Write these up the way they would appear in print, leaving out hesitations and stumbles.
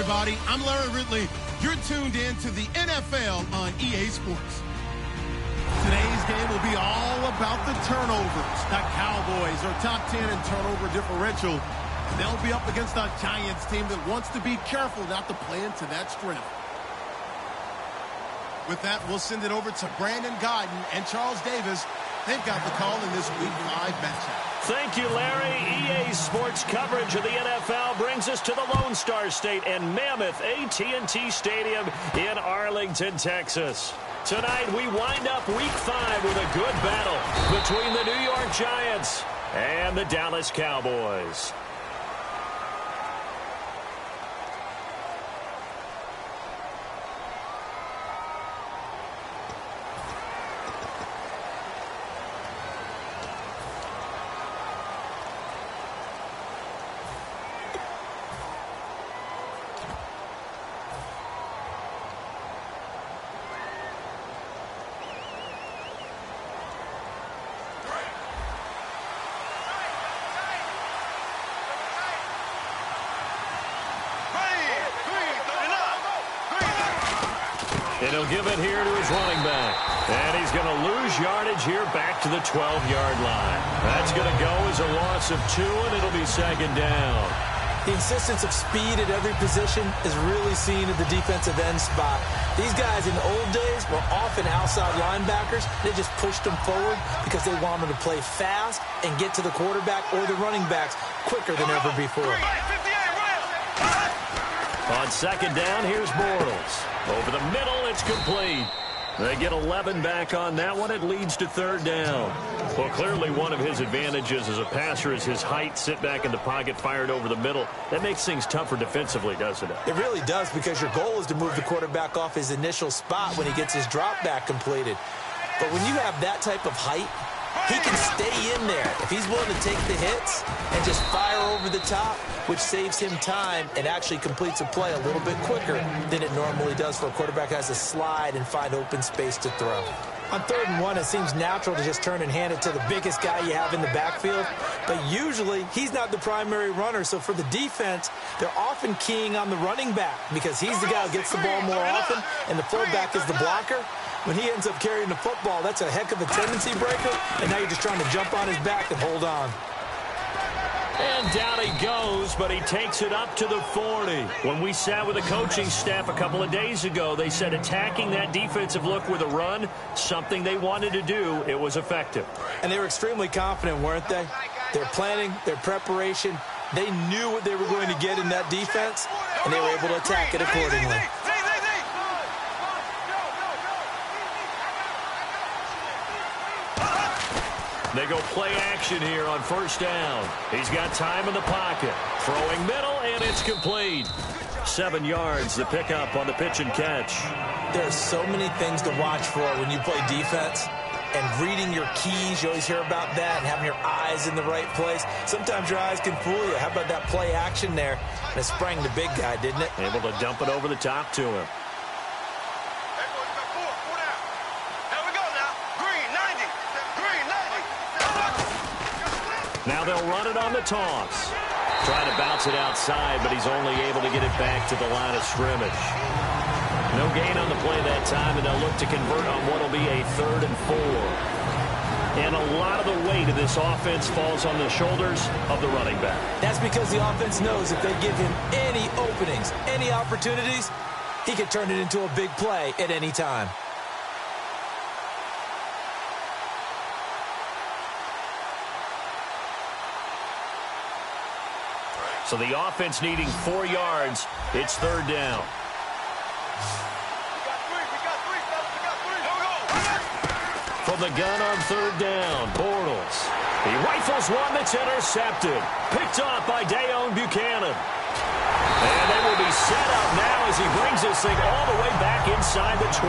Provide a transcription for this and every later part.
everybody. I'm Larry Ridley. You're tuned in to the NFL on EA Sports. Today's game will be all about the turnovers. The Cowboys are top 10 in turnover differential. And they'll be up against a Giants team that wants to be careful not to play into that strength. With that, we'll send it over to Brandon Godden and Charles Davis. They've got the call in this Week 5 matchup. Thank you, Larry. EA Sports coverage of the NFL brings us to the Lone Star State and Mammoth AT&T Stadium in Arlington, Texas. Tonight, we wind up Week 5 with a good battle between the New York Giants and the Dallas Cowboys. And he'll give it here to his running back. And he's going to lose yardage here back to the 12-yard line. That's going to go as a loss of 2, and it'll be second down. The insistence of speed at every position is really seen at the defensive end spot. These guys in the old days were often outside linebackers. They just pushed them forward because they wanted to play fast and get to the quarterback or the running backs quicker than ever before. On second down, here's Bortles. Over the middle, it's complete. They get 11 back on that one. It leads to third down. Well, clearly one of his advantages as a passer is his height. Sit back in the pocket, fired over the middle. That makes things tougher defensively, doesn't it? It really does, because your goal is to move the quarterback off his initial spot when he gets his drop back completed. But when you have that type of height, he can stay in there if he's willing to take the hits and just fire over the top, which saves him time and actually completes a play a little bit quicker than it normally does for a quarterback who has to slide and find open space to throw. On 3rd and 1, it seems natural to just turn and hand it to the biggest guy you have in the backfield. But usually, he's not the primary runner. So for the defense, they're often keying on the running back because he's the guy who gets the ball more often, and the fullback is the blocker. When he ends up carrying the football, that's a heck of a tendency breaker, and now you're just trying to jump on his back and hold on. And down he goes, but he takes it up to the 40. When we sat with the coaching staff a couple of days ago, they said attacking that defensive look with a run, something they wanted to do, it was effective. And they were extremely confident, weren't they? Their planning, their preparation, they knew what they were going to get in that defense, and they were able to attack it accordingly. They go play action here on first down. He's got time in the pocket. Throwing middle, and it's complete. 7 yards, the pickup on the pitch and catch. There are so many things to watch for when you play defense. And reading your keys, you always hear about that, and having your eyes in the right place. Sometimes your eyes can fool you. How about that play action there? And it sprang the big guy, didn't it? Able to dump it over the top to him. Now they'll run it on the toss. Trying to bounce it outside, but he's only able to get it back to the line of scrimmage. No gain on the play that time, and they'll look to convert on what will be a 3rd and 4. And a lot of the weight of this offense falls on the shoulders of the running back. That's because the offense knows if they give him any openings, any opportunities, he can turn it into a big play at any time. So the offense needing 4 yards. It's 3rd down. From the gun on 3rd down, Bortles. He rifles one that's intercepted. Picked off by Dayon Buchanan. And they will be set up now as he brings this thing all the way back inside the 20.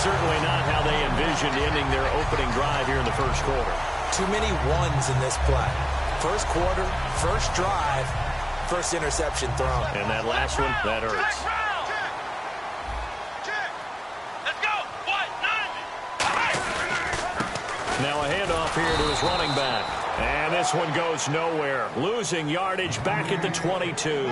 Certainly not how they envisioned ending their opening drive here in the first quarter. Too many ones in this play. First quarter, first drive, first interception thrown. And that last one, that hurts. Now a handoff here to his running back. And this one goes nowhere. Losing yardage back at the 22.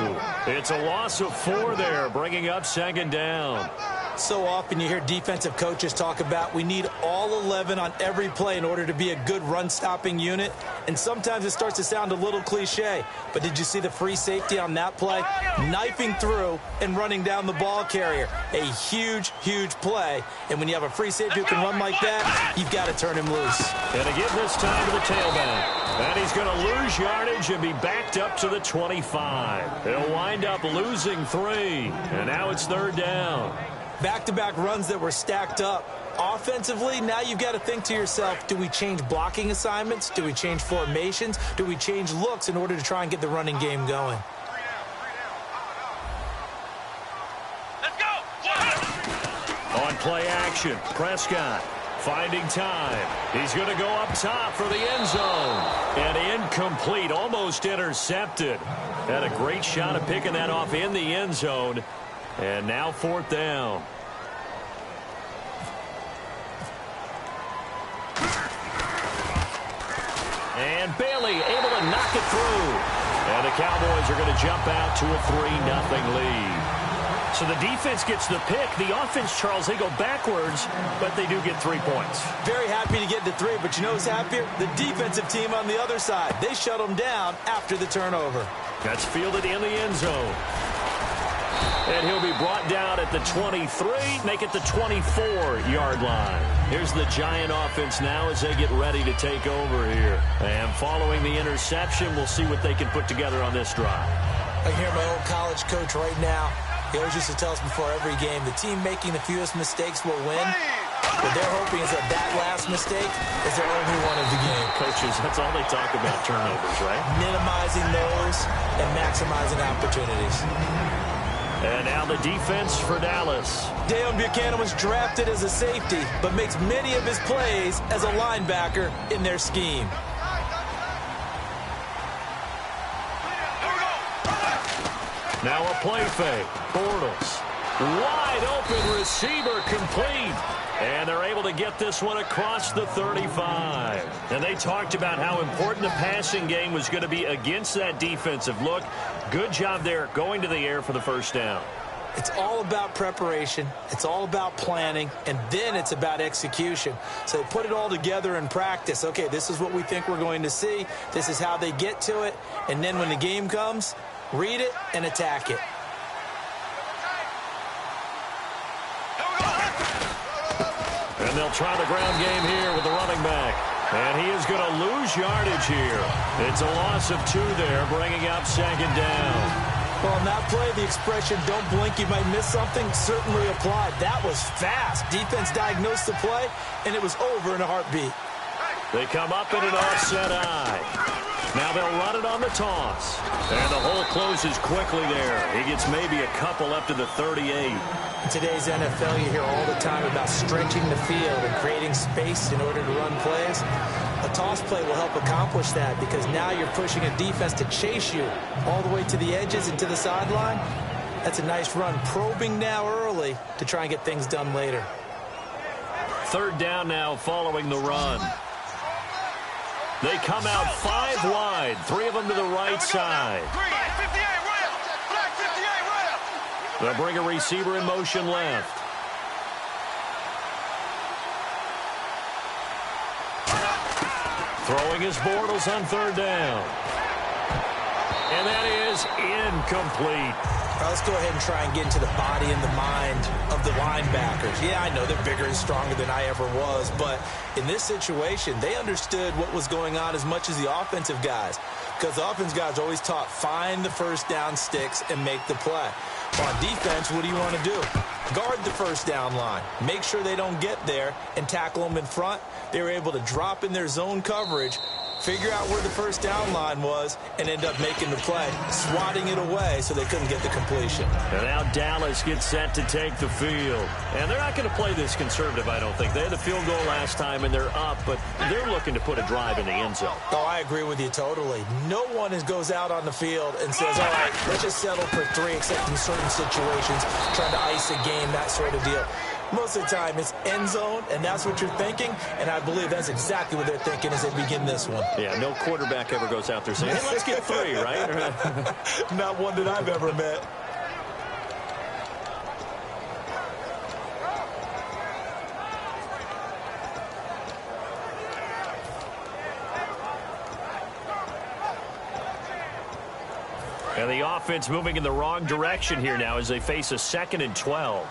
It's a loss of 4 there, bringing up second down. So often you hear defensive coaches talk about we need all 11 on every play in order to be a good run-stopping unit. And sometimes it starts to sound a little cliche. But did you see the free safety on that play? Knifing through and running down the ball carrier. A huge, huge play. And when you have a free safety who can run like that, you've got to turn him loose. And to give this time to the tailback. And he's going to lose yardage and be backed up to the 25. He'll wind up losing 3. And now it's third down. Back-to-back runs that were stacked up. Offensively, now you've got to think to yourself, do we change blocking assignments? Do we change formations? Do we change looks in order to try and get the running game going? Let's go! On play action, Prescott finding time. He's going to go up top for the end zone. And incomplete, almost intercepted. Had a great shot at picking that off in the end zone. And now fourth down. And Bailey able to knock it through. And the Cowboys are going to jump out to a 3-0 lead. So the defense gets the pick. The offense, Charles, they go backwards, but they do get 3 points. Very happy to get to 3, but you know who's happier? The defensive team on the other side. They shut them down after the turnover. That's fielded in the end zone. And he'll be brought down at the 23, make it the 24-yard line. Here's the Giant offense now as they get ready to take over here. And following the interception, we'll see what they can put together on this drive. I hear my old college coach right now. He always used to tell us before every game, the team making the fewest mistakes will win. What they're hoping is that that last mistake is their only one of the game. Coaches, that's all they talk about, turnovers, right? Minimizing those and maximizing opportunities. And now the defense for Dallas. Deion Buchanan was drafted as a safety, but makes many of his plays as a linebacker in their scheme. Now a play fake. Bortles. Wide open receiver complete. And they're able to get this one across the 35. And they talked about how important the passing game was going to be against that defensive look. Good job there going to the air for the first down. It's all about preparation. It's all about planning. And then it's about execution. So they put it all together in practice. Okay, this is what we think we're going to see. This is how they get to it. And then when the game comes, read it and attack it. And they'll try the ground game here with the running back. And he is going to lose yardage here. It's a loss of 2 there, bringing up second down. Well, on that play, the expression, don't blink, you might miss something, certainly applied. That was fast. Defense diagnosed the play, and it was over in a heartbeat. They come up in an offset eye. Now they'll run it on the toss. And the hole closes quickly there. He gets maybe a couple up to the 38. In today's NFL, you hear all the time about stretching the field and creating space in order to run plays. A toss play will help accomplish that because now you're pushing a defense to chase you all the way to the edges and to the sideline. That's a nice run. Probing now early to try and get things done later. Third down now following the run. They come out 5 wide, 3 of them to the right side. They'll bring a receiver in motion left. Throwing his Bortles on third down. And that is incomplete. All right, let's go ahead and try and get into the body and the mind of the linebackers. Yeah, I know they're bigger and stronger than I ever was, but in this situation, they understood what was going on as much as the offensive guys. Because the offensive guys are always taught, find the first down sticks and make the play. On defense, what do you want to do? Guard the first down line. Make sure they don't get there and tackle them in front. They were able to drop in their zone coverage, figure out where the first down line was, and end up making the play, swatting it away so they couldn't get the completion. And now Dallas gets set to take the field. And they're not going to play this conservative, I don't think. They had the field goal last time, and they're up, but they're looking to put a drive in the end zone. Oh, I agree with you totally. No one goes out on the field and says, all right, let's just settle for 3, except in certain situations, trying to ice a game, that sort of deal. Most of the time, it's end zone, and that's what you're thinking, and I believe that's exactly what they're thinking as they begin this one. Yeah, no quarterback ever goes out there saying, hey, let's get 3, right? Not one that I've ever met. And the offense moving in the wrong direction here now as they face a 2nd and 12.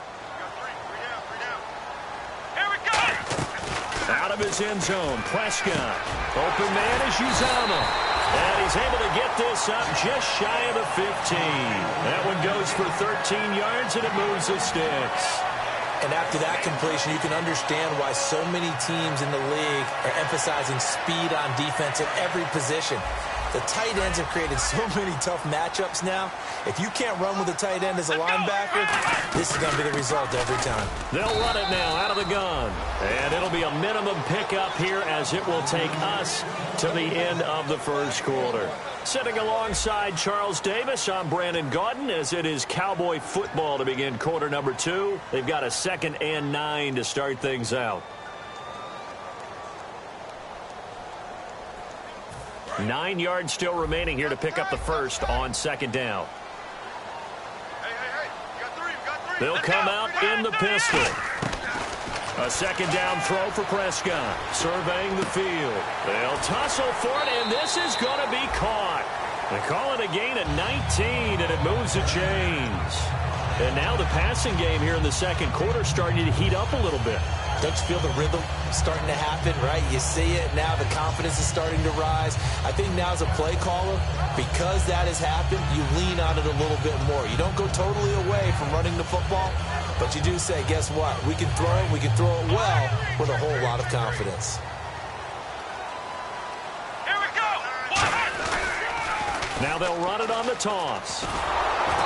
Out of his end zone, Prescott. Open man is Uzama. And he's able to get this up just shy of the 15. That one goes for 13 yards, and it moves the sticks. And after that completion, you can understand why so many teams in the league are emphasizing speed on defense at every position. The tight ends have created so many tough matchups now. If you can't run with a tight end as a linebacker, this is going to be the result every time. They'll run it now out of the gun. And it'll be a minimum pickup here as it will take us to the end of the first quarter. Sitting alongside Charles Davis, I'm Brandon Gaudin as it is Cowboy football to begin quarter number 2. They've got a 2nd and 9 to start things out. 9 yards still remaining here to pick up the first on 2nd down. They'll come out in the pistol. A 2nd down throw for Prescott. Surveying the field. They'll tussle for it, and this is going to be caught. They call it a gain of 19, and it moves the chains. And now the passing game here in the second quarter starting to heat up a little bit. Don't you feel the rhythm starting to happen, right? You see it. Now the confidence is starting to rise. I think now as a play caller, because that has happened, you lean on it a little bit more. You don't go totally away from running the football, but you do say, guess what? We can throw it. We can throw it well with a whole lot of confidence. Here we go. Now they'll run it on the toss.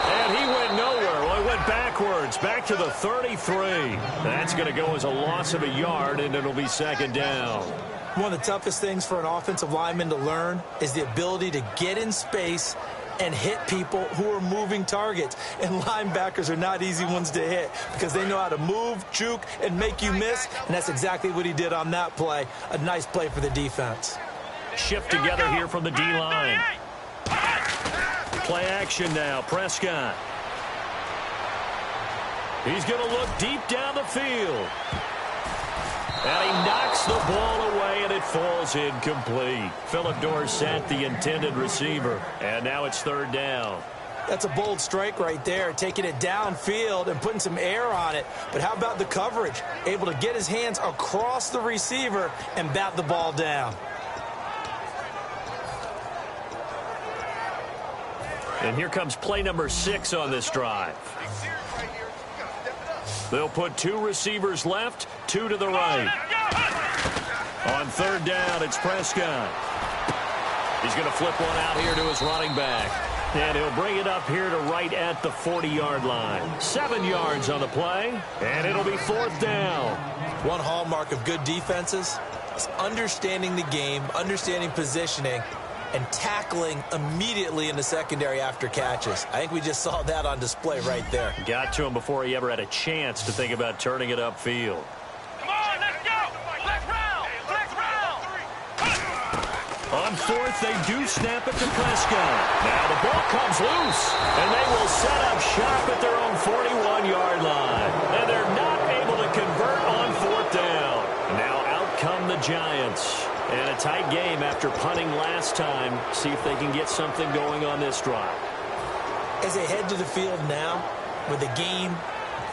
And he went nowhere. Well, he went backwards, back to the 33. That's going to go as a loss of a yard, and it'll be 2nd down. One of the toughest things for an offensive lineman to learn is the ability to get in space and hit people who are moving targets. And linebackers are not easy ones to hit because they know how to move, juke, and make you miss. And that's exactly what he did on that play. A nice play for the defense. Shift together here from the D-line. Play action now, Prescott. He's going to look deep down the field. And he knocks the ball away, and it falls incomplete. Philip Dorsett, the intended receiver. And now it's 3rd down. That's a bold strike right there, taking it downfield and putting some air on it. But how about the coverage? Able to get his hands across the receiver and bat the ball down. And here comes play number 6 on this drive. They'll put 2 receivers left, 2 to the right. On 3rd down, it's Prescott. He's going to flip one out here to his running back. And he'll bring it up here to right at the 40-yard line. 7 yards on the play, and it'll be 4th down. One hallmark of good defenses is understanding the game, understanding positioning, and tackling immediately in the secondary after catches. I think we just saw that on display right there. Got to him before he ever had a chance to think about turning it upfield. Come on, let's go. Flex round. Flex round. On 4th, they do snap it to Prescott. Now the ball comes loose, and they will set up shop at their own 41-yard line. And they're not able to convert on 4th down. Now out come the Giants. And a tight game after punting last time. See if they can get something going on this drive. As they head to the field now, with the game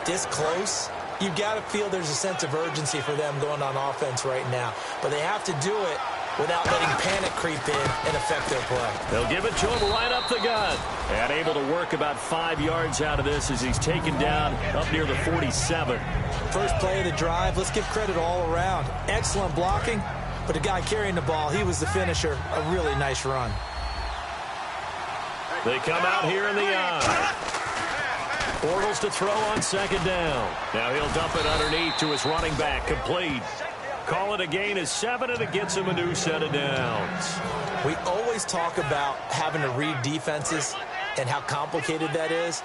this close, you've got to feel there's a sense of urgency for them going on offense right now. But they have to do it without letting panic creep in and affect their play. They'll give it to him right up the gut. And able to work about 5 yards out of this as he's taken down up near the 47. First play of the drive, let's give credit all around. Excellent blocking. But the guy carrying the ball, he was the finisher. A really nice run. They come out here in the eye. Bortles to throw on 2nd down. Now he'll dump it underneath to his running back. Complete. Call it a gain of 7, and it gets him a new set of downs. We always talk about having to read defenses and how complicated that is.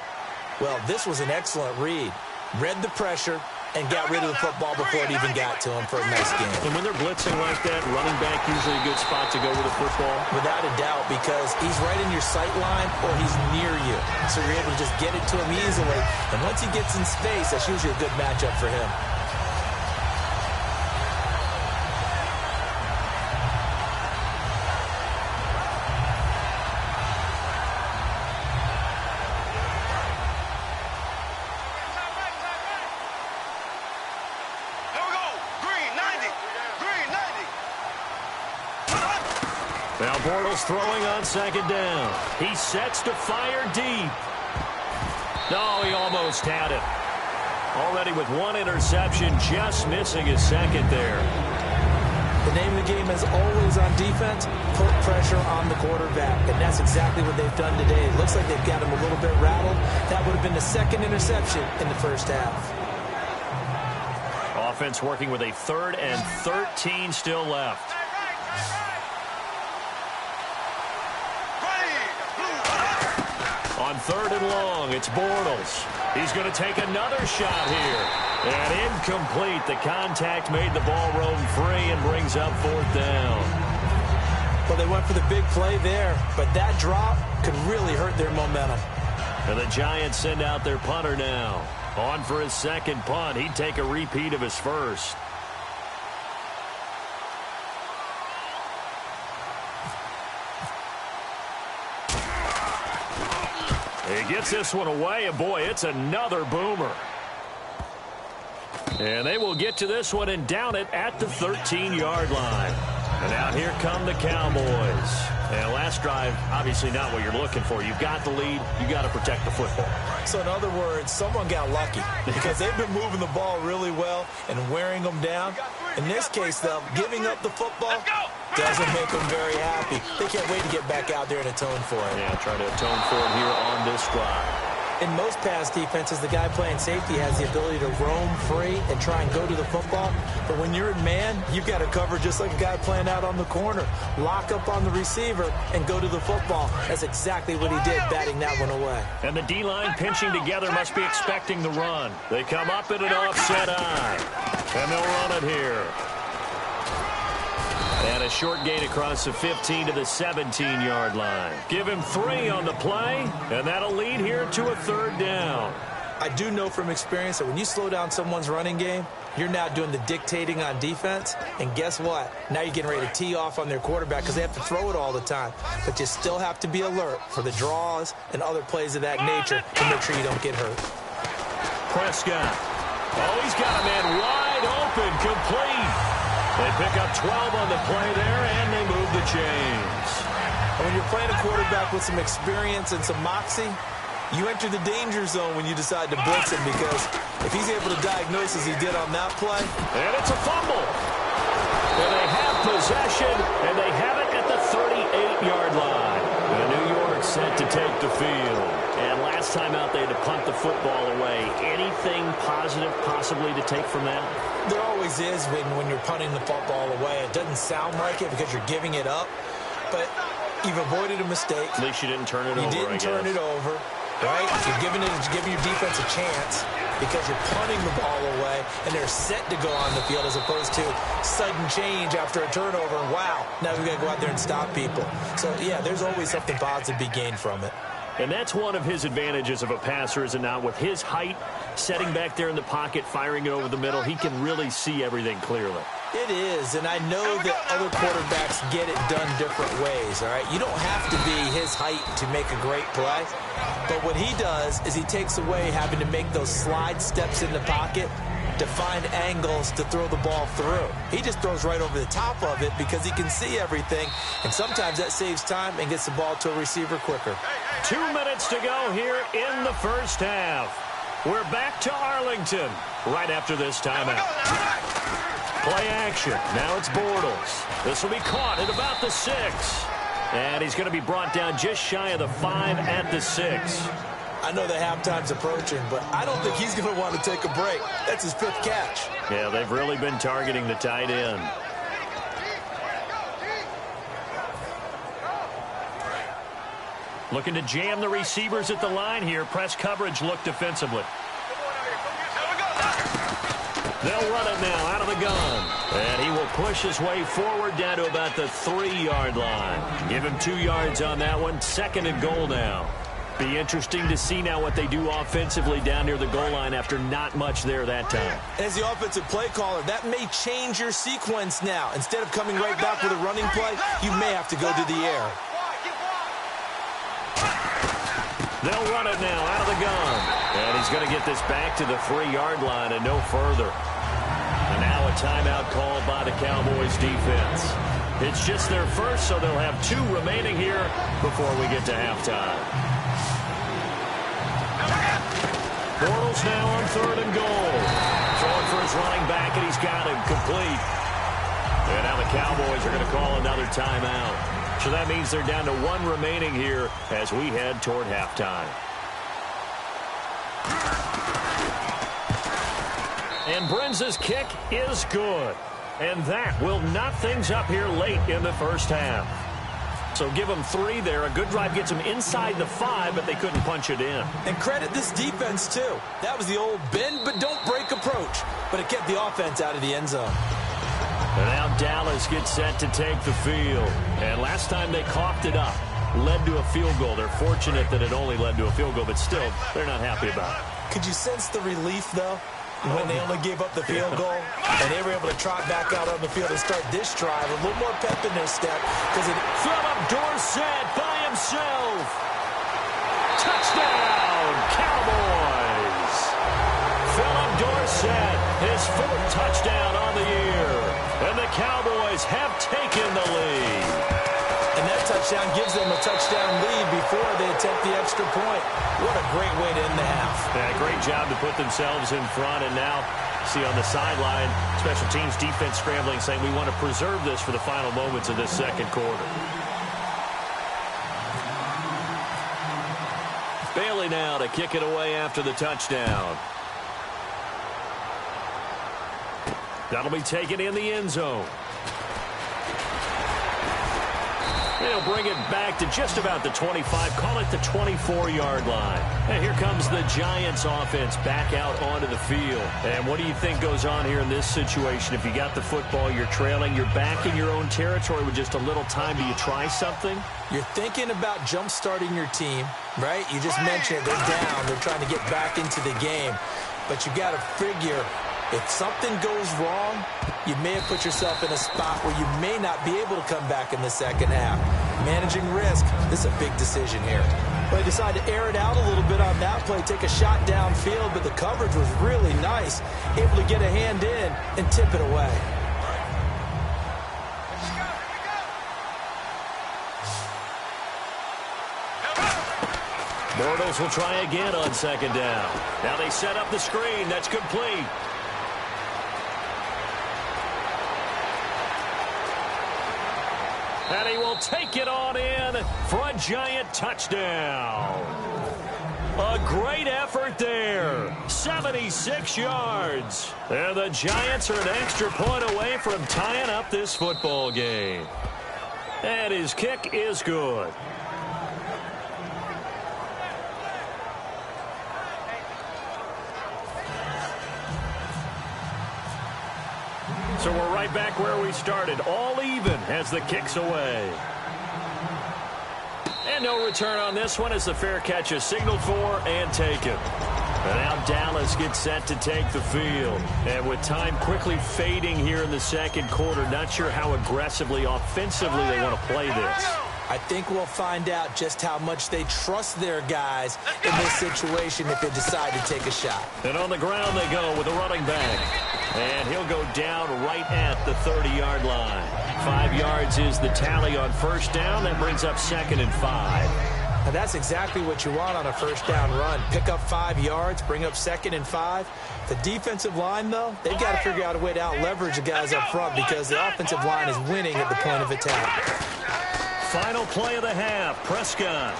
Well, this was an excellent read. Read the pressure, and got rid of the football before it even got to him for a nice game. And when they're blitzing like that, running back usually a good spot to go with the football? Without a doubt, because he's right in your sight line or he's near you. So you're able to just get it to him easily. And once he gets in space, that's usually a good matchup for him. Now Bortles throwing on second down. He sets to fire deep. No, he almost had it. Already with one interception, just missing his second there. The name of the game is always on defense, put pressure on the quarterback. And that's exactly what they've done today. It looks like they've got him a little bit rattled. That would have been the second interception in the first half. Offense working with a 3rd and 13 still left. On 3rd and long, it's Bortles. He's going to take another shot here. And incomplete. The contact made the ball roam free and brings up 4th down. Well, they went for the big play there, but that drop could really hurt their momentum. And the Giants send out their punter now. On for his second punt. He'd take a repeat of his first. He gets this one away, and boy, it's another boomer. And they will get to this one and down it at the 13-yard line. And now here come the Cowboys. And last drive, obviously not what you're looking for. You've got the lead. You've got to protect the football. So in other words, someone got lucky because they've been moving the ball really well and wearing them down. In this case, though, giving up the football doesn't make them very happy. They can't wait to get back out there and atone for it. Yeah, trying to atone for it here on this drive. In most pass defenses, the guy playing safety has the ability to roam free and try and go to the football. But when you're in man, you've got to cover just like a guy playing out on the corner. Lock up on the receiver and go to the football. That's exactly what he did, batting that one away. And the D-line pinching together must be expecting the run. They come up in an offset eye. And they'll run it here. And a short gain across the 15 to the 17-yard line. Give him 3 on the play, and that'll lead here to a 3rd down. I do know from experience that when you slow down someone's running game, you're now doing the dictating on defense. And guess what? Now you're getting ready to tee off on their quarterback because they have to throw it all the time. But you still have to be alert for the draws and other plays of that nature to make sure you don't get hurt. Prescott. Oh, he's got a man wide open, complete. They pick up 12 on the play there, and they move the chains. And when you're playing a quarterback with some experience and some moxie, you enter the danger zone when you decide to blitz him because if he's able to diagnose as he did on that play. And it's a fumble. And they have possession, and they have it at the 38-yard line. And New York set to take the field. And last time out, they had to punt the football away. Anything positive possibly to take from that? There always is when you're punting the football away. It doesn't sound like it because you're giving it up, but you've avoided a mistake. At least you didn't turn it over, You didn't turn it over, right? You're giving your defense a chance because you're punting the ball away, and they're set to go on the field as opposed to sudden change after a turnover. Wow, now we've got to go out there and stop people. So, yeah, there's always something positive to be gained from it. And that's one of his advantages of a passer, is it not? With his height, setting back there in the pocket, firing it over the middle, he can really see everything clearly. It is, and I know that other quarterbacks get it done different ways, all right? You don't have to be his height to make a great play, but what he does is he takes away having to make those slide steps in the pocket to find angles to throw the ball through. He just throws right over the top of it because he can see everything, and sometimes that saves time and gets the ball to a receiver quicker. 2 minutes to go here in the first half. We're back to Arlington right after this timeout. Play action. Now it's Bortles. This will be caught at about the 6. And he's going to be brought down just shy of the 5 at the 6. I know that halftime's approaching, but I don't think he's going to want to take a break. That's his 5th catch. Yeah, they've really been targeting the tight end. Looking to jam the receivers at the line here. Press coverage look defensively. They'll run it now out of the gun. And he will push his way forward down to about the 3-yard line. Give him 2 yards on that one. 2nd and goal now. Be interesting to see now what they do offensively down near the goal line after not much there that time. As the offensive play caller, that may change your sequence now. Instead of coming right back with a running play, you may have to go to the air. They'll run it now out of the gun. And he's going to get this back to the 3-yard line and no further. And now a timeout called by the Cowboys defense. It's just their first, so they'll have 2 remaining here before we get to halftime. Bortles now on 3rd and goal. Throwing for his running back, and he's got him complete. And now the Cowboys are going to call another timeout. So that means they're down to 1 remaining here as we head toward halftime. And Brenza's kick is good. And that will knot things up here late in the first half. So give them 3 there. A good drive gets them inside the 5, but they couldn't punch it in. And credit this defense, too. That was the old bend but don't break approach. But it kept the offense out of the end zone. And now Dallas gets set to take the field. And last time they coughed it up, led to a field goal. They're fortunate that it only led to a field goal, but still, they're not happy about it. Could you sense the relief, though, when they only gave up the field goal? And they were able to trot back out on the field and start this drive. A little more pep in their step. Philip Dorsett by himself. Touchdown, Cowboys. Philip Dorsett, his 4th touchdown on the year. And the Cowboys have taken the lead. And that touchdown gives them a touchdown lead before they attempt the extra point. What a great way to end the half. Yeah, great job to put themselves in front. And now, see on the sideline, special teams defense scrambling, saying we want to preserve this for the final moments of this 2nd quarter. Bailey now to kick it away after the touchdown. That'll be taken in the end zone. They'll bring it back to just about the 25, call it the 24-yard line. And here comes the Giants offense back out onto the field. And what do you think goes on here in this situation? If you got the football, you're trailing, you're back in your own territory with just a little time. Do you try something? You're thinking about jump-starting your team, right? You just mentioned they're down. They're trying to get back into the game. But you got to figure, if something goes wrong, you may have put yourself in a spot where you may not be able to come back in the 2nd half. Managing risk, this is a big decision here. Well, they decided to air it out a little bit on that play, take a shot downfield, but the coverage was really nice. Able to get a hand in and tip it away. Bortles will try again on 2nd down. Now they set up the screen. That's complete. And he will take it on in for a Giant touchdown. A great effort there. 76 yards. And the Giants are an extra point away from tying up this football game. And his kick is good. So we're right back where we started, all even as the kick's away. And no return on this one as the fair catch is signaled for and taken. And now Dallas gets set to take the field. And with time quickly fading here in the 2nd quarter, not sure how aggressively, offensively they want to play this. I think we'll find out just how much they trust their guys in this situation if they decide to take a shot. And on the ground they go with a running back. And he'll go down right at the 30-yard line. 5 yards is the tally on 1st down. That brings up 2nd and 5. And that's exactly what you want on a 1st down run. Pick up 5 yards, bring up 2nd and 5. The defensive line, though, they've got to figure out a way to out-leverage the guys up front because the offensive line is winning at the point of attack. Final play of the half. Prescott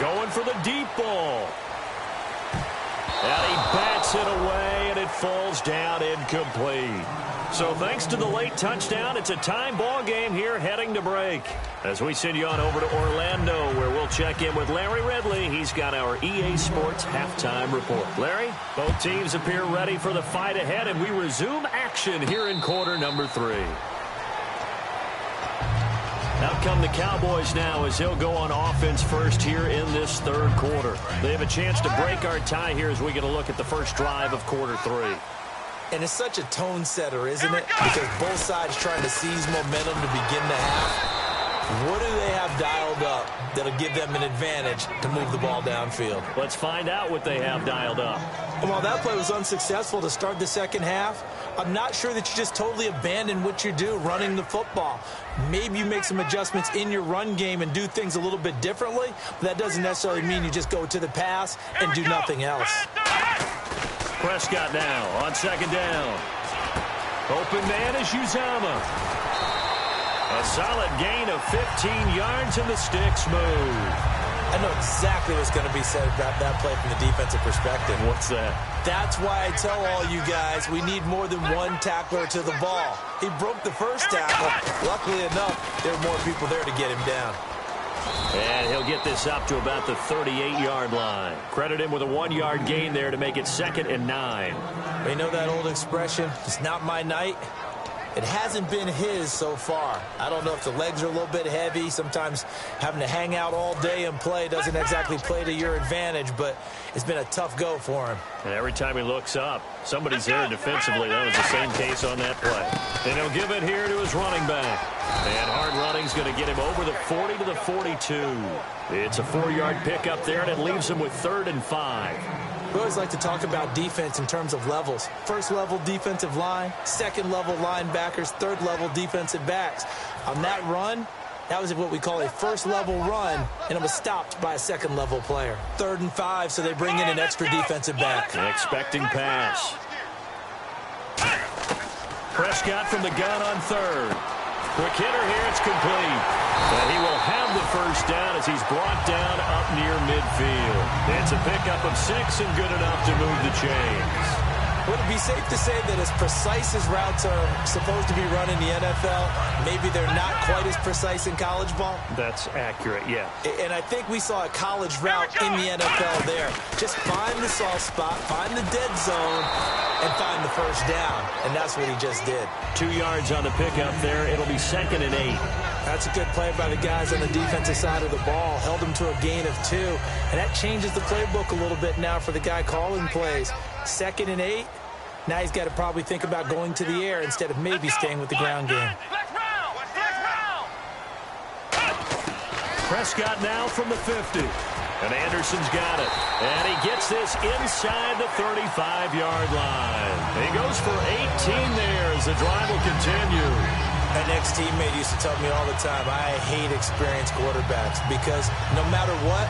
going for the deep ball. And he bats it away, and it falls down incomplete. So thanks to the late touchdown, it's a time ball game here heading to break. As we send you on over to Orlando, where we'll check in with Larry Ridley. He's got our EA Sports halftime report. Larry, both teams appear ready for the fight ahead, and we resume action here in quarter number 3. Out come the Cowboys now as they'll go on offense first here in this third quarter. They have a chance to break our tie here as we get a look at the first drive of quarter 3. And it's such a tone setter, isn't it? Because both sides trying to seize momentum to begin the half. What do they have dialed up that'll give them an advantage to move the ball downfield? Let's find out what they have dialed up. And while that play was unsuccessful to start the second half, I'm not sure that you just totally abandon what you do running the football. Maybe you make some adjustments in your run game and do things a little bit differently, but that doesn't necessarily mean you just go to the pass and do nothing else. Prescott now on second down. Open man is Uzama. A solid gain of 15 yards and the sticks move. I know exactly what's going to be said about that play from the defensive perspective. What's that? That's why I tell all you guys we need more than one tackler to the ball. He broke the first tackle. Luckily enough, there were more people there to get him down. And he'll get this up to about the 38-yard line. Credit him with a 1-yard gain there to make it 2nd and 9. You know that old expression, it's not my night? It hasn't been his so far. I don't know if the legs are a little bit heavy. Sometimes having to hang out all day and play doesn't exactly play to your advantage, but it's been a tough go for him. And every time he looks up, somebody's there defensively. That was the same case on that play. And he'll give it here to his running back. And hard running's going to get him over the 40 to the 42. It's a 4-yard pickup there, and it leaves him with 3rd and 5. We always like to talk about defense in terms of levels. First level defensive line, second level linebackers, third level defensive backs. On that run, that was what we call a first level run, and it was stopped by a second level player. 3rd and 5, so they bring in an extra defensive back. An expecting pass. Prescott from the gun on 3rd. Quick hitter here, it's complete. And he will have the first down as he's brought down up near midfield. It's a pickup of 6 and good enough to move the chains. Would it be safe to say that as precise as routes are supposed to be run in the NFL, maybe they're not quite as precise in college ball? That's accurate, yeah. And I think we saw a college route in the NFL there. Just find the soft spot, find the dead zone, and find the first down. And that's what he just did. 2 yards on the pickup there. It'll be 2nd and 8. That's a good play by the guys on the defensive side of the ball. Held him to a gain of 2. And that changes the playbook a little bit now for the guy calling plays. 2nd and 8. Now he's got to probably think about going to the air instead of maybe staying with the ground game. Prescott now from the 50. And Anderson's got it. And he gets this inside the 35-yard line. He goes for 18 there as the drive will continue. An ex-teammate used to tell me all the time, I hate experienced quarterbacks because no matter what,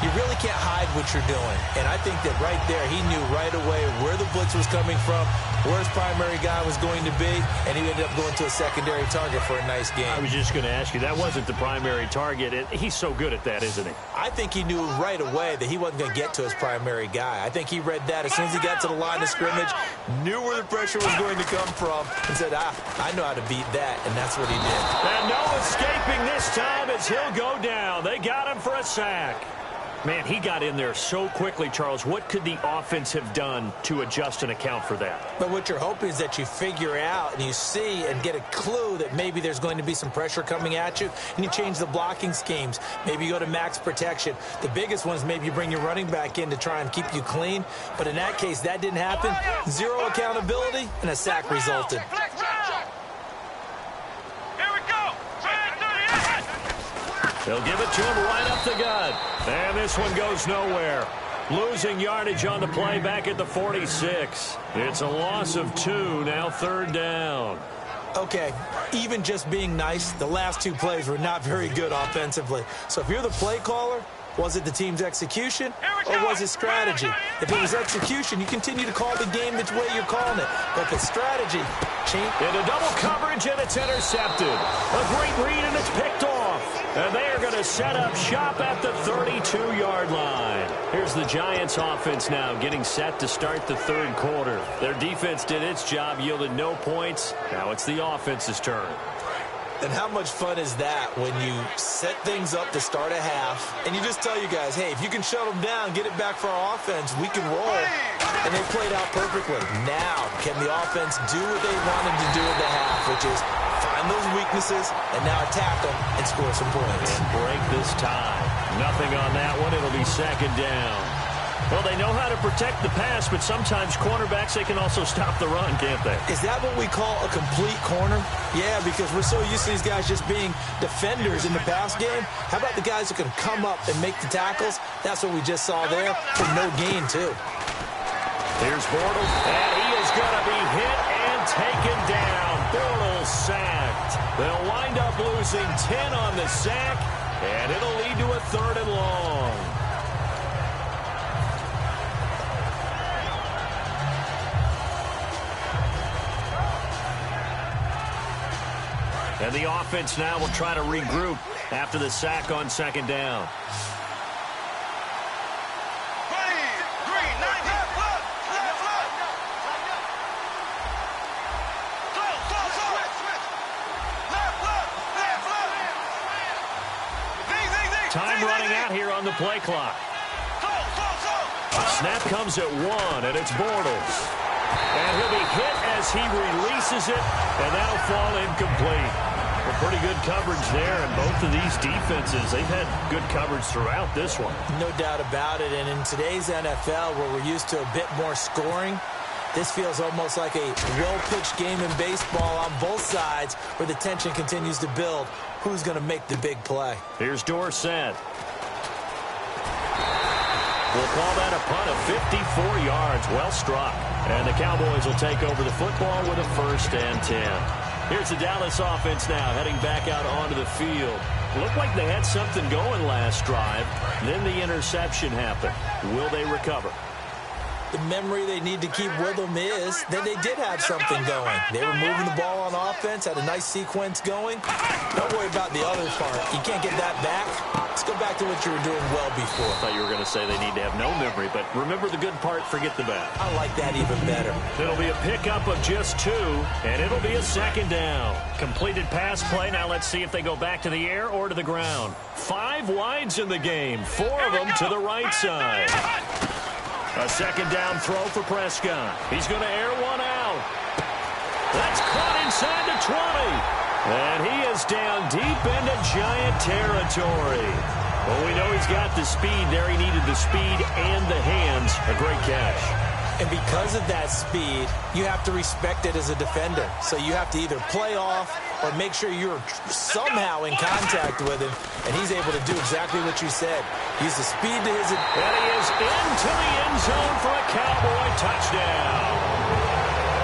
you really can't hide what you're doing. And I think that right there, he knew right away where the blitz was coming from, where his primary guy was going to be, and he ended up going to a secondary target for a nice game. I was just going to ask you, that wasn't the primary target. He's so good at that, isn't he? I think he knew right away that he wasn't going to get to his primary guy. I think he read that as soon as he got to the line of scrimmage, knew where the pressure was going to come from, and said, I know how to beat that, and that's what he did. And no escaping this time as he'll go down. They got him for a sack. Man, he got in there so quickly, Charles. What could the offense have done to adjust and account for that? But what you're hoping is that you figure out and you see and get a clue that maybe there's going to be some pressure coming at you, and you change the blocking schemes. Maybe you go to max protection. The biggest one is maybe you bring your running back in to try and keep you clean. But in that case, that didn't happen. 0 accountability, and a sack resulted. They'll give it to him right up the gut. And this one goes nowhere. Losing yardage on the play back at the 46. It's a loss of 2, now 3rd down. Okay, even just being nice, the last 2 plays were not very good offensively. So if you're the play caller, was it the team's execution or was it strategy? If it was execution, you continue to call the game the way you're calling it. But if it's strategy, change. Into double coverage, and it's intercepted. A great read, and it's picked off. And they are going to to set up shop at the 32-yard line. Here's the Giants offense now getting set to start the third quarter. Their defense did its job, yielded no points. Now it's the offense's turn. And how much fun is that when you set things up to start a half and you just tell you guys, hey, if you can shut them down, get it back for our offense, we can roll. And they played out perfectly. Now, can the offense do what they wanted to do in the half, which is find those weaknesses and now attack them and score some points. And break this tie. Nothing on that one. It'll be second down. Well, they know how to protect the pass, but sometimes cornerbacks, they can also stop the run, can't they? Is that what we call a complete corner? Yeah, because we're so used to these guys just being defenders in the pass game. How about the guys who can come up and make the tackles? That's what we just saw there for no gain, too. Here's Bortles, and he is going to be hit and taken down. Bortles sacked. They'll wind up losing 10 on the sack, and it'll lead to a 3rd and long. And the offense now will try to regroup after the sack on second down. Time running out here on the play clock. Snap comes at 1, and it's Bortles. And he'll be hit as he releases it, and that'll fall incomplete. Well, pretty good coverage there, and both of these defenses, they've had good coverage throughout this one. No doubt about it, and in today's NFL, where we're used to a bit more scoring, this feels almost like a well-pitched game in baseball on both sides where the tension continues to build. Who's going to make the big play? Here's Dorsett. We'll call that a punt of 54 yards. Well struck. And the Cowboys will take over the football with a 1st and 10. Here's the Dallas offense now heading back out onto the field. Looked like they had something going last drive. Then the interception happened. Will they recover? The memory they need to keep with them is that they did have something going. They were moving the ball on offense, had a nice sequence going. Don't worry about the other part. You can't get that back. Let's go back to what you were doing well before. I thought you were going to say they need to have no memory, but remember the good part, forget the bad. I like that even better. It'll be a pickup of just 2, and it'll be a 2nd down. Completed pass play. Now let's see if they go back to the air or to the ground. 5 wides in the game, 4 of them to the right side. A 2nd down throw for Prescott. He's going to air one out. That's caught inside the 20. And he is down deep into Giant territory. Well, we know he's got the speed there. He needed the speed and the hands. A great catch. And because of that speed, you have to respect it as a defender. So you have to either play off or make sure you're somehow in contact with him. And he's able to do exactly what you said. Use the speed to his... And he is into the end zone for a Cowboy touchdown.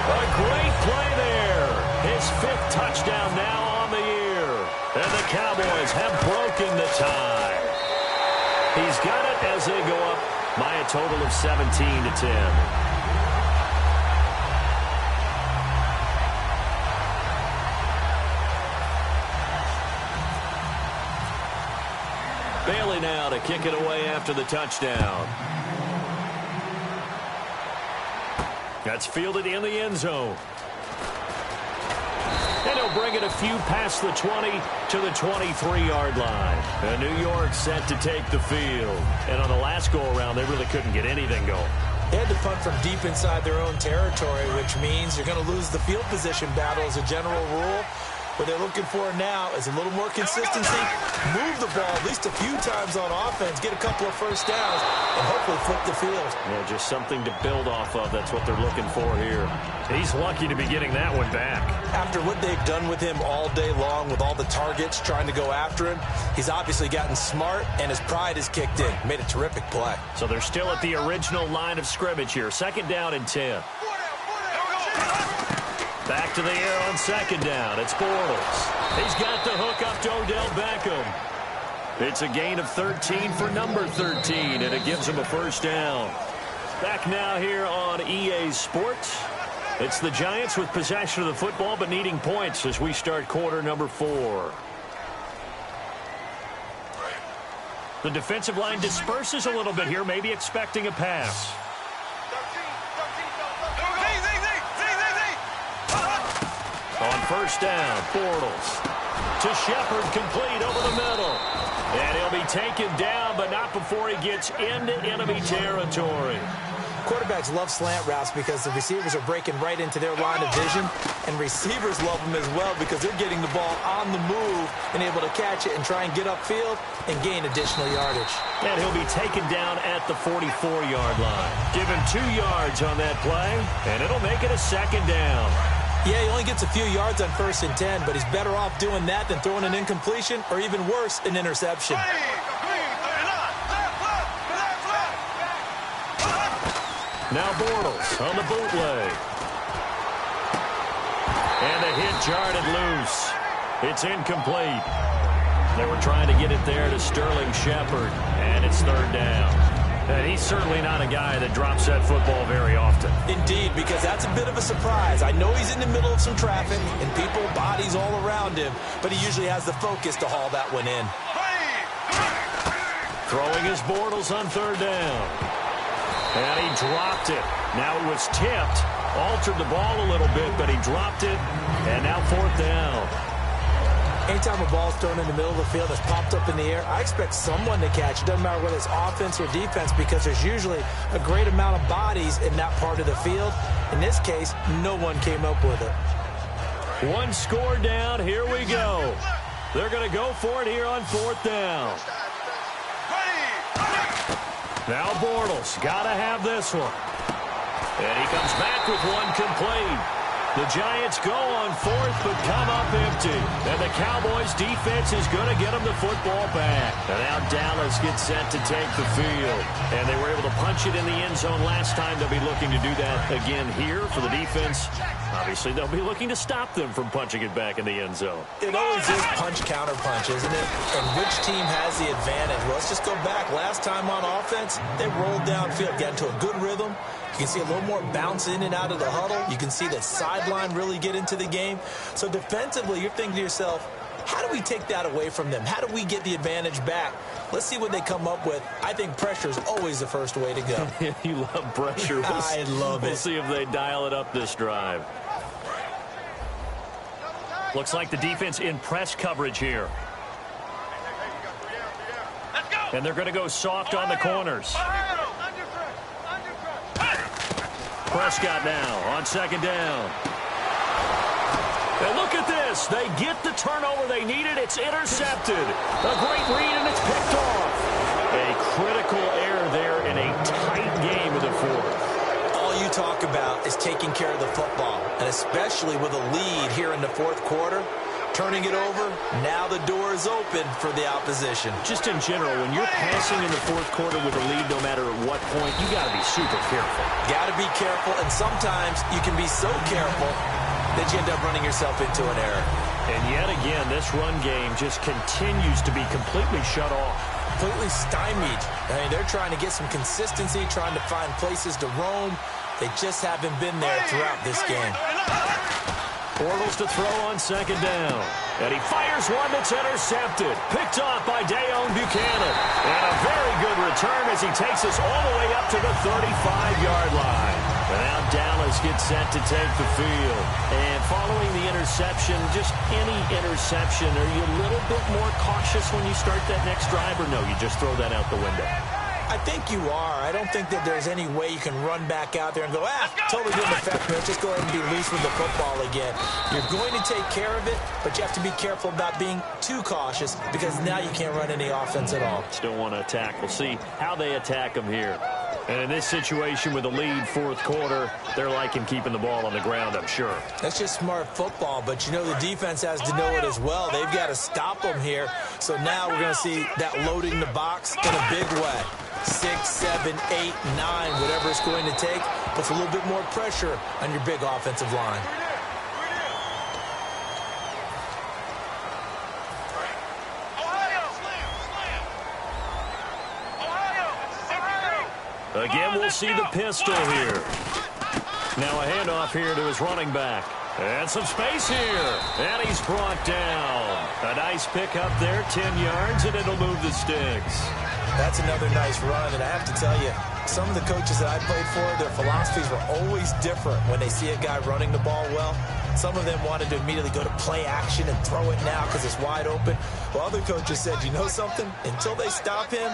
A great play there. His 5th touchdown now on the year. And the Cowboys have broken the tie. He's got it as they go up by a total of 17-10. Bailey now to kick it away after the touchdown. That's fielded in the end zone. And he'll bring it a few past the 20 to the 23-yard line. And New York set to take the field. And on the last go-around, they really couldn't get anything going. They had to punt from deep inside their own territory, which means you're going to lose the field position battle as a general rule. What they're looking for now is a little more consistency, move the ball at least a few times on offense, get a couple of 1st downs, and hopefully flip the field. Yeah, just something to build off of. That's what they're looking for here. He's lucky to be getting that one back. After what they've done with him all day long with all the targets trying to go after him, he's obviously gotten smart, and his pride has kicked in. Made a terrific play. So they're still at the original line of scrimmage here. 2nd down and 10. Back to the air on 2nd down. It's Bortles. He's got the hook up to Odell Beckham. It's a gain of 13 for number 13, and it gives him a 1st down. Back now here on EA Sports. It's the Giants with possession of the football, but needing points as we start quarter number 4. The defensive line disperses a little bit here, maybe expecting a pass. On first down, Bortles to Shepard, complete over the middle. And he'll be taken down, but not before he gets into enemy territory. Quarterbacks love slant routes because the receivers are breaking right into their line of vision, and receivers love them as well because they're getting the ball on the move and able to catch it and try and get upfield and gain additional yardage. And he'll be taken down at the 44-yard line. Give him 2 yards on that play, and it'll make it a second down. Yeah, he only gets a few yards on 1st and 10, but he's better off doing that than throwing an incompletion or even worse, an interception. Now Bortles on the bootleg. And the hit jarred it loose. It's incomplete. They were trying to get it there to Sterling Shepard, and it's 3rd down. And he's certainly not a guy that drops that football very often. Indeed, because that's a bit of a surprise. I know he's in the middle of some traffic and people, bodies all around him, but he usually has the focus to haul that one in. Throwing his Bortles on 3rd down. And he dropped it. Now it was tipped. Altered the ball a little bit, but he dropped it. And now 4th down. Anytime a ball is thrown in the middle of the field that's popped up in the air, I expect someone to catch it. Doesn't matter whether it's offense or defense, because there's usually a great amount of bodies in that part of the field. In this case, no one came up with it. 1 score down. Here we go. They're going to go for it here on 4th down. Now Bortles, got to have this one. And he comes back with one complete. The Giants go on 4th, but come up empty. And the Cowboys' defense is going to get them the football back. And now Dallas gets set to take the field. And they were able to punch it in the end zone last time. They'll be looking to do that again here for the defense. Obviously, they'll be looking to stop them from punching it back in the end zone. It always is punch-counter-punch, isn't it? And which team has the advantage? Well, let's just go back. Last time on offense, they rolled downfield, got into a good rhythm. You can see a little more bounce in and out of the huddle. You can see the sideline really get into the game. So defensively, you're thinking to yourself, how do we take that away from them? How do we get the advantage back? Let's see what they come up with. I think pressure is always the first way to go. You love pressure. I love it. We'll see if they dial it up this drive. Looks like the defense in press coverage here. And they're going to go soft on the corners. Prescott now on 2nd down. And look at this. They get the turnover they needed. It's intercepted. A great read, and it's picked off. A critical error there in a tight game in the 4th. All you talk about is taking care of the football, and especially with a lead here in the 4th quarter. Turning it over, now the door is open for the opposition. Just in general, when you're passing in the 4th quarter with a lead, no matter at what point, you got to be super careful. Got to be careful, and sometimes you can be so careful that you end up running yourself into an error. And yet again, this run game just continues to be completely shut off. Completely stymied. I mean, they're trying to get some consistency, trying to find places to roam. They just haven't been there throughout this game. Bortles to throw on 2nd down. And he fires one that's intercepted. Picked off by Dayon Buchanan. And a very good return as he takes us all the way up to the 35-yard line. And now Dallas gets set to take the field. And following the interception, just any interception, are you a little bit more cautious when you start that next drive, or no, you just throw that out the window? I think you are. I don't think that there's any way you can run back out there and go, totally didn't affect me. Let's just go ahead and be loose with the football again. You're going to take care of it, but you have to be careful about being too cautious because now you can't run any offense at all. Still want to attack. We'll see how they attack them here. And in this situation with a lead 4th quarter, they're liking keeping the ball on the ground, I'm sure. That's just smart football, but you know the defense has to know it as well. They've got to stop them here. So now we're going to see that loading the box in a big way. 6, 7, 8, 9, whatever it's going to take, puts a little bit more pressure on your big offensive line. Again, we'll see the pistol here. Now a handoff here to his running back. And some space here. And he's brought down. A nice pick up there, 10 yards, and it'll move the sticks. That's another nice run, and I have to tell you, some of the coaches that I played for, their philosophies were always different when they see a guy running the ball well. Some of them wanted to immediately go to play action and throw it now because it's wide open. While other coaches said, you know something? Until they stop him,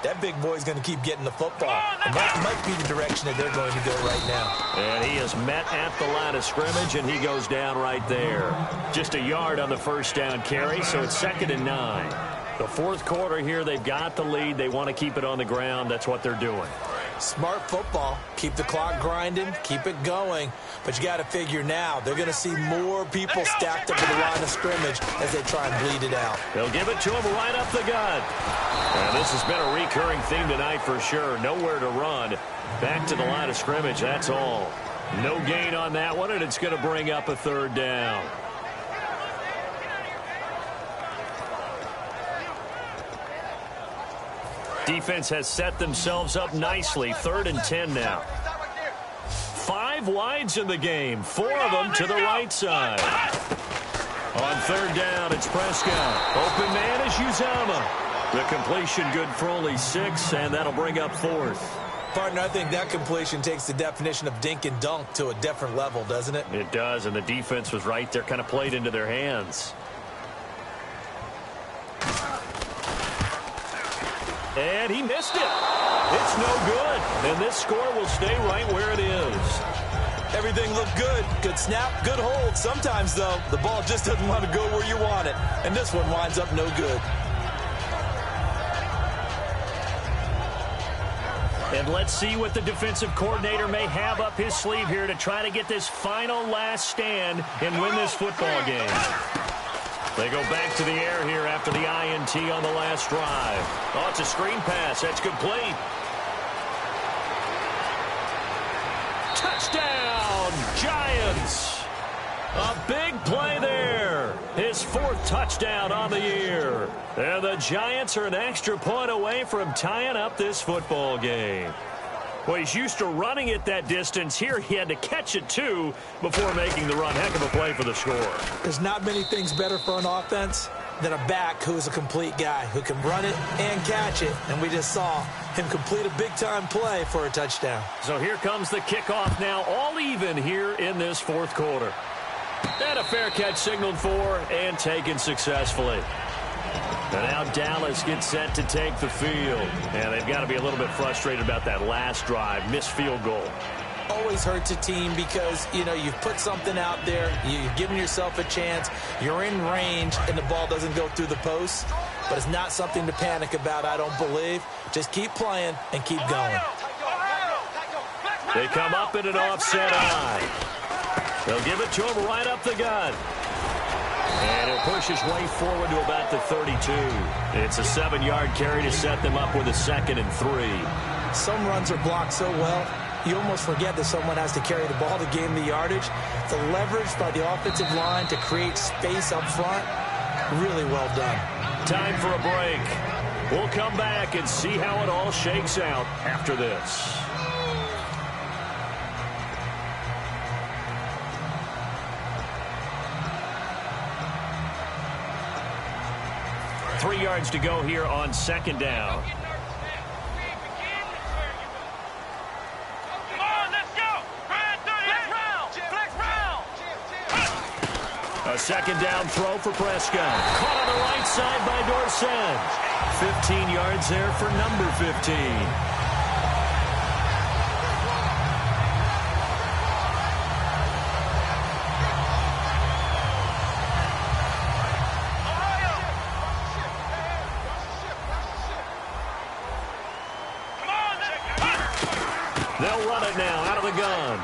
that big boy's going to keep getting the football. And that might be the direction that they're going to go right now. And he is met at the line of scrimmage, and he goes down right there. Just a yard on the first down carry, so it's 2nd and 9. The fourth quarter here, they've got the lead. They want to keep it on the ground. That's what they're doing. Smart football. Keep the clock grinding. Keep it going. But you got to figure now, they're going to see more people stacked up at the line of scrimmage as they try and bleed it out. They'll give it to him right up the gut. And this has been a recurring theme tonight for sure. Nowhere to run. Back to the line of scrimmage, that's all. No gain on that one, and it's going to bring up a 3rd down. Defense has set themselves up nicely. 3rd and 10 now. 5 wides in the game. 4 of them to the right side. On 3rd down, it's Prescott. Open man is Uzama. The completion good for only 6, and that'll bring up 4th. Partner, I think that completion takes the definition of dink and dunk to a different level, doesn't it? It does, and the defense was right there, kind of played into their hands. And he missed it. It's no good. And this score will stay right where it is. Everything looked good. Good snap, good hold. Sometimes, though, the ball just doesn't want to go where you want it. And this one winds up no good. And let's see what the defensive coordinator may have up his sleeve here to try to get this final last stand and win this football game. They go back to the air here after the INT on the last drive. Oh, it's a screen pass. That's complete. Touchdown, Giants. A big play there. His 4th touchdown on the year. And the Giants are an extra point away from tying up this football game. Well, he's used to running it that distance. Here he had to catch it, too, before making the run. Heck of a play for the score. There's not many things better for an offense than a back who is a complete guy who can run it and catch it. And we just saw him complete a big-time play for a touchdown. So here comes the kickoff now, all even here in this 4th quarter. And a fair catch signaled for and taken successfully. And now Dallas gets set to take the field. And they've got to be a little bit frustrated about that last drive, missed field goal. Always hurts a team because, you know, you've put something out there, you've given yourself a chance, you're in range, and the ball doesn't go through the post. But it's not something to panic about, I don't believe. Just keep playing and keep going. They come up in an offset eye. They'll give it to him right up the gut. And he'll push his way forward to about the 32. It's a 7-yard carry to set them up with a 2nd and 3. Some runs are blocked so well, you almost forget that someone has to carry the ball to gain the yardage. The leverage by the offensive line to create space up front, really well done. Time for a break. We'll come back and see how it all shakes out after this. 3 yards to go here on 2nd down. A 2nd down throw for Prescott. Caught on the right side by Dorsett. 15 yards there for number 15. They'll run it now out of the gun.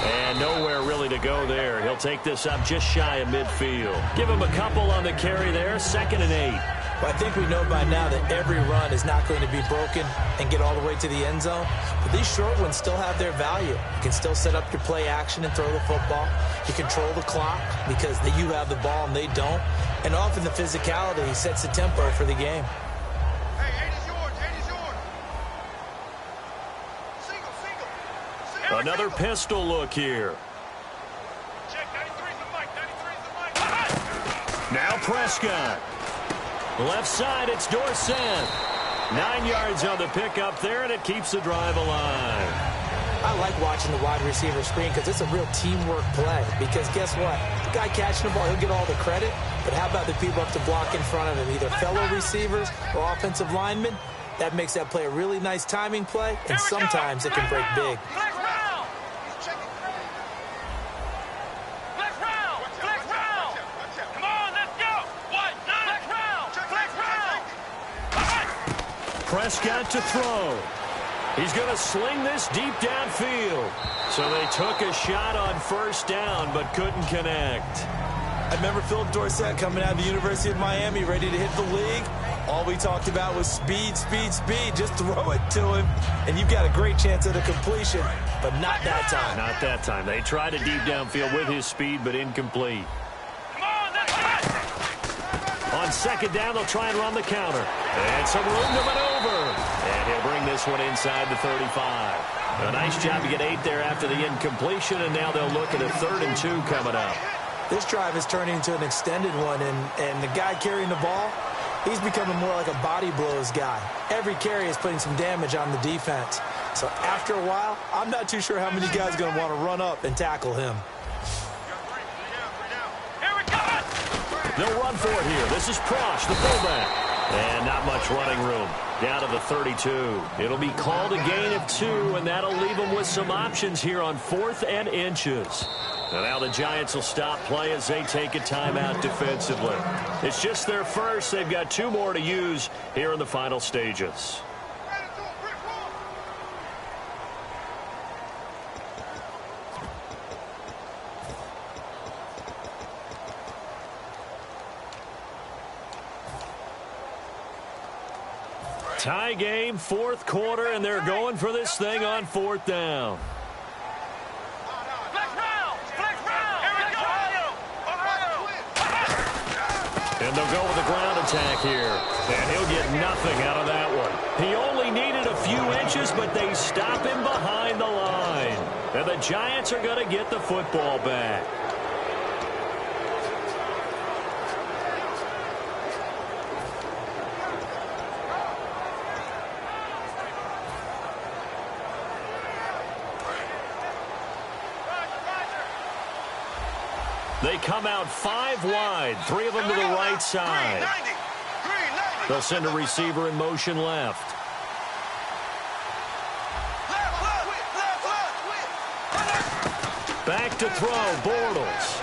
And nowhere really to go there. He'll take this up just shy of midfield. Give him a couple on the carry there. 2nd and 8. Well, I think we know by now that every run is not going to be broken and get all the way to the end zone. But these short ones still have their value. You can still set up your play action and throw the football. You control the clock because you have the ball and they don't. And often the physicality sets the tempo for the game. Another pistol look here. Now Prescott. Left side, it's Dorsett. 9 yards on the pickup there, and it keeps the drive alive. I like watching the wide receiver screen because it's a real teamwork play. Because guess what? The guy catching the ball, he'll get all the credit. But how about the people up to block in front of him, either fellow receivers or offensive linemen? That makes that play a really nice timing play, and sometimes it can break big. Prescott to throw. He's going to sling this deep downfield. So they took a shot on first down, but couldn't connect. I remember Philip Dorsett coming out of the University of Miami, ready to hit the league. All we talked about was speed, speed, speed. Just throw it to him, and you've got a great chance at a completion, but not that time. Not that time. They tried a deep downfield with his speed, but incomplete. On second down, they'll try and run the counter. And some room to maneuver. And he'll bring this one inside the 35. A nice job to get 8 there after the incompletion, and now they'll look at a 3rd and 2 coming up. This drive is turning into an extended one, and the guy carrying the ball, he's becoming more like a body blows guy. Every carry is putting some damage on the defense. So after a while, I'm not too sure how many guys are going to want to run up and tackle him. They'll run for it here. This is Prosh, the fullback. And not much running room. Down to the 32. It'll be called a gain of 2, and that'll leave them with some options here on 4th and inches. And now the Giants will stop play as they take a timeout defensively. It's just their first. They've got 2 more to use here in the final stages. Tie game, 4th quarter, and they're going for this thing on 4th down. And they'll go with a ground attack here. And he'll get nothing out of that one. He only needed a few inches, but they stop him behind the line. And the Giants are going to get the football back. They come out 5 wide, 3 of them to the right side. They'll send a receiver in motion left. Back to throw, Bortles.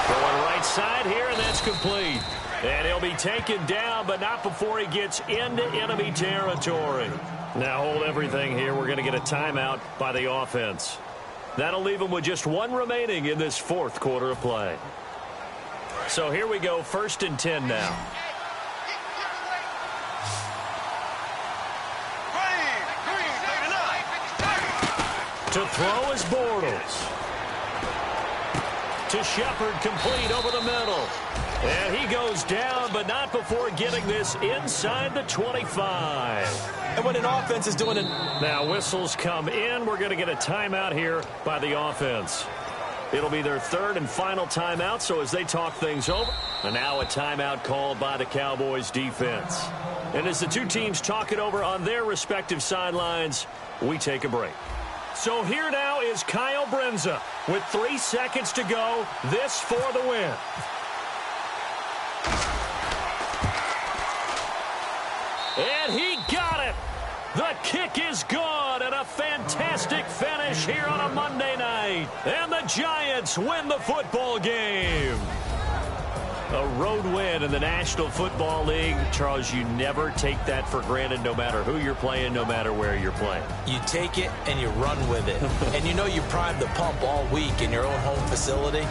Going right side here, and that's complete. And he'll be taken down, but not before he gets into enemy territory. Now hold everything here. We're going to get a timeout by the offense. That'll leave them with just 1 remaining in this 4th quarter of play. So here we go, 1st and 10 now. To throw is Bortles. To Shepard, complete over the middle. And he goes down, but not before getting this inside the 25. And when an offense is doing it. Now whistles come in. We're going to get a timeout here by the offense. It'll be their 3rd and final timeout, so as they talk things over. And now a timeout called by the Cowboys defense. And as the 2 teams talk it over on their respective sidelines, we take a break. So here now is Kyle Brenza with 3 seconds to go. This for the win. And he got it. The kick is good, and a fantastic finish here on a Monday night. And the Giants win the football game. A road win in the National Football League. Charles, you never take that for granted, no matter who you're playing, no matter where you're playing. You take it and you run with it. And you know you primed the pump all week in your own home facility.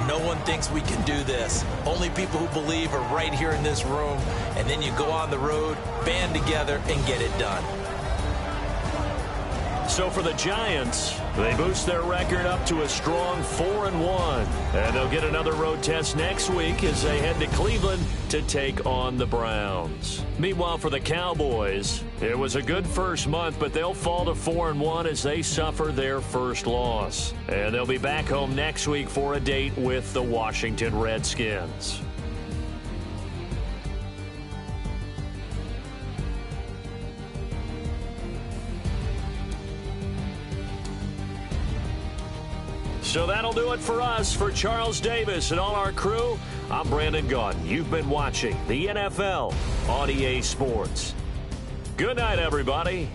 No one thinks we can do this. Only people who believe are right here in this room. And then you go on the road, band together, and get it done. So for the Giants, They boost their record up to a strong 4-1. And they'll get another road test next week as they head to Cleveland to take on the Browns. Meanwhile, for the Cowboys, it was a good first month, but they'll fall to 4-1 as they suffer their first loss. And they'll be back home next week for a date with the Washington Redskins. So that'll do it for us. For Charles Davis and all our crew, I'm Brandon Gaudin. You've been watching the NFL on EA Sports. Good night, everybody.